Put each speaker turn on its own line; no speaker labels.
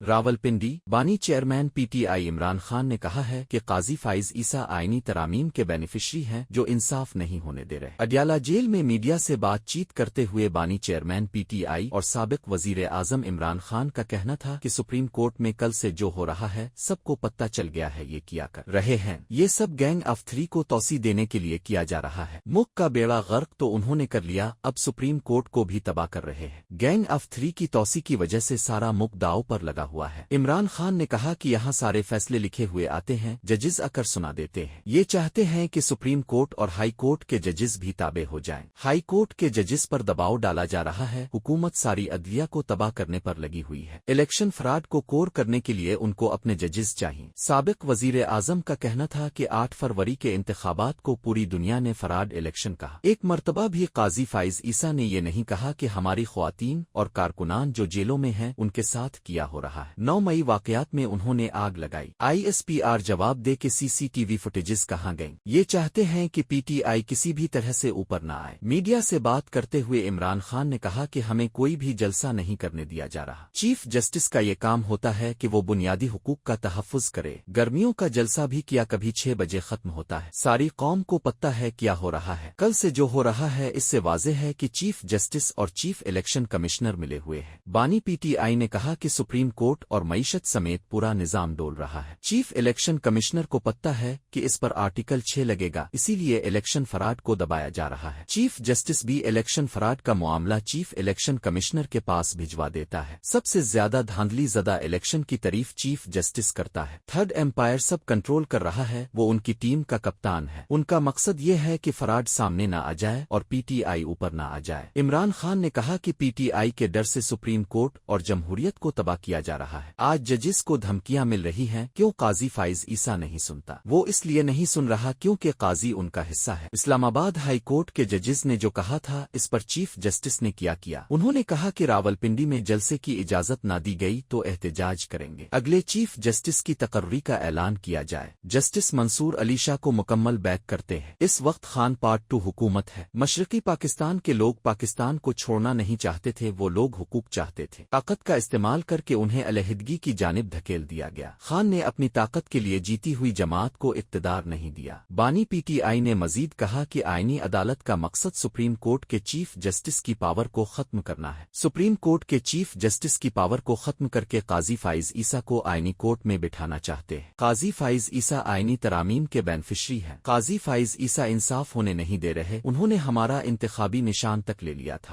راولپنڈی بانی chairman P T I Imran Khan نے کہا ہے کہ قاضی فائز عیسیٰ آئینی ترامیم کے بینیفیشری ہیں جو انصاف نہیں ہونے دے رہے۔ اڈیالہ جیل میں میڈیا سے بات چیت کرتے ہوئے بانی چیئرمین پی ٹی آئی اور سابق وزیر اعظم عمران خان کا کہنا تھا کہ سپریم کورٹ میں کل سے جو ہو رہا ہے سب کو پتہ چل گیا ہے یہ کیا کر رہے ہیں، یہ سب گینگ آف 3 کو توسیع دینے کے لیے کیا جا رہا ہے۔ ملک کا بیڑا غرق تو انہوں نے کر لیا، اب سپریم کورٹ کو بھی تباہ کر رہے ہیں۔ گینگ آف 3 کی توسیع کی وجہ سے سارا ملک داؤ پر لگا ہوا ہے۔ عمران خان نے کہا کہ یہاں سارے فیصلے لکھے ہوئے آتے ہیں، ججز آ کر سنا دیتے ہیں۔ یہ چاہتے ہیں کہ سپریم کورٹ اور ہائی کورٹ کے ججز بھی تابع ہو جائیں۔ ہائی کورٹ کے ججز پر دباؤ ڈالا جا رہا ہے، حکومت ساری عدلیہ کو تباہ کرنے پر لگی ہوئی ہے۔ الیکشن فراڈ کو کور کرنے کے لیے ان کو اپنے ججز چاہیے۔ سابق وزیر اعظم کا کہنا تھا کہ 8 فروری کے انتخابات کو پوری دنیا نے فراڈ الیکشن کہا۔ ایک مرتبہ بھی قاضی فائز عیسیٰ نے یہ نہیں کہا کہ ہماری خواتین اور کارکنان جو جیلوں میں ہیں ان کے ساتھ کیا ہو رہا ہے۔ 9 مئی واقعات میں انہوں نے آگ لگائی۔ آئی ایس پی آر جواب دے کہ سی سی ٹی وی فوٹیجز کہاں گئیں۔ یہ چاہتے ہیں کہ پی ٹی آئی کسی بھی طرح سے اوپر نہ آئے۔ میڈیا سے بات کرتے ہوئے عمران خان نے کہا کہ ہمیں کوئی بھی جلسہ نہیں کرنے دیا جا رہا۔ چیف جسٹس کا یہ کام ہوتا ہے کہ وہ بنیادی حقوق کا تحفظ کرے۔ گرمیوں کا جلسہ بھی کیا کبھی 6 بجے ختم ہوتا ہے۔ ساری قوم کو پتہ ہے کیا ہو رہا ہے۔ کل سے جو ہو رہا ہے اس سے واضح ہے کہ چیف جسٹس اور چیف الیکشن کمشنر ملے ہوئے ہیں۔ بانی پی ٹی آئی نے کہا کہ سپریم کورٹ اور معیشت سمیت پورا نظام ڈول رہا ہے۔ چیف الیکشن کمشنر کو پتہ ہے کہ اس پر آرٹیکل 6 لگے گا، اسی لیے الیکشن فراڈ کو دبایا جا رہا ہے۔ چیف جسٹس بھی الیکشن فراڈ کا معاملہ چیف الیکشن کمشنر کے پاس بھجوا دیتا ہے۔ سب سے زیادہ دھاندلی زدہ الیکشن کی تعریف چیف جسٹس کرتا ہے۔ تھرڈ ایمپائر سب کنٹرول کر رہا ہے، وہ ان کی ٹیم کا کپتان ہے۔ ان کا مقصد یہ ہے کہ فراڈ سامنے نہ آ جائے اور پی ٹی آئی اوپر نہ آ جائے۔ عمران خان نے کہا کہ پی ٹی آئی کے ڈر سے سپریم کورٹ اور جمہوریت کو تباہ کیا جا رہا ہے۔ آج ججز کو دھمکیاں مل رہی ہیں، کیوں قاضی فائز عیسیٰ نہیں سنتا؟ وہ اس لیے نہیں سن رہا کیونکہ قاضی ان کا حصہ ہے۔ اسلام آباد ہائی کورٹ کے ججز نے جو کہا تھا اس پر چیف جسٹس نے کیا انہوں نے کہا کہ راولپنڈی میں جلسے کی اجازت نہ دی گئی تو احتجاج کریں گے۔ اگلے چیف جسٹس کی تقرری کا اعلان کیا جائے۔ جسٹس منصور علی شاہ کو مکمل بیک کرتے ہیں۔ اس وقت خان پارٹ 2 حکومت ہے۔ مشرقی پاکستان کے لوگ پاکستان کو چھوڑنا نہیں چاہتے تھے، وہ لوگ حقوق چاہتے تھے۔ طاقت کا استعمال کر کے انہیں علیحدگی کی جانب دھکیل دیا گیا۔ خان نے اپنی طاقت کے لیے جیتی ہوئی جماعت کو اقتدار نہیں دیا۔ بانی پی ٹی آئی نے مزید کہا کہ آئینی عدالت کا مقصد سپریم کورٹ کے چیف جسٹس کی پاور کو ختم کرنا ہے۔ سپریم کورٹ کے چیف جسٹس کی پاور کو ختم کر کے قاضی فائز عیسیٰ کو آئینی کورٹ میں بٹھانا چاہتے ہیں۔ قاضی فائز عیسیٰ آئینی ترامیم کے بینیفیشری ہیں۔ قاضی فائز عیسیٰ انصاف ہونے نہیں دے رہے، انہوں نے ہمارا انتخابی نشان تک لے لیا تھا۔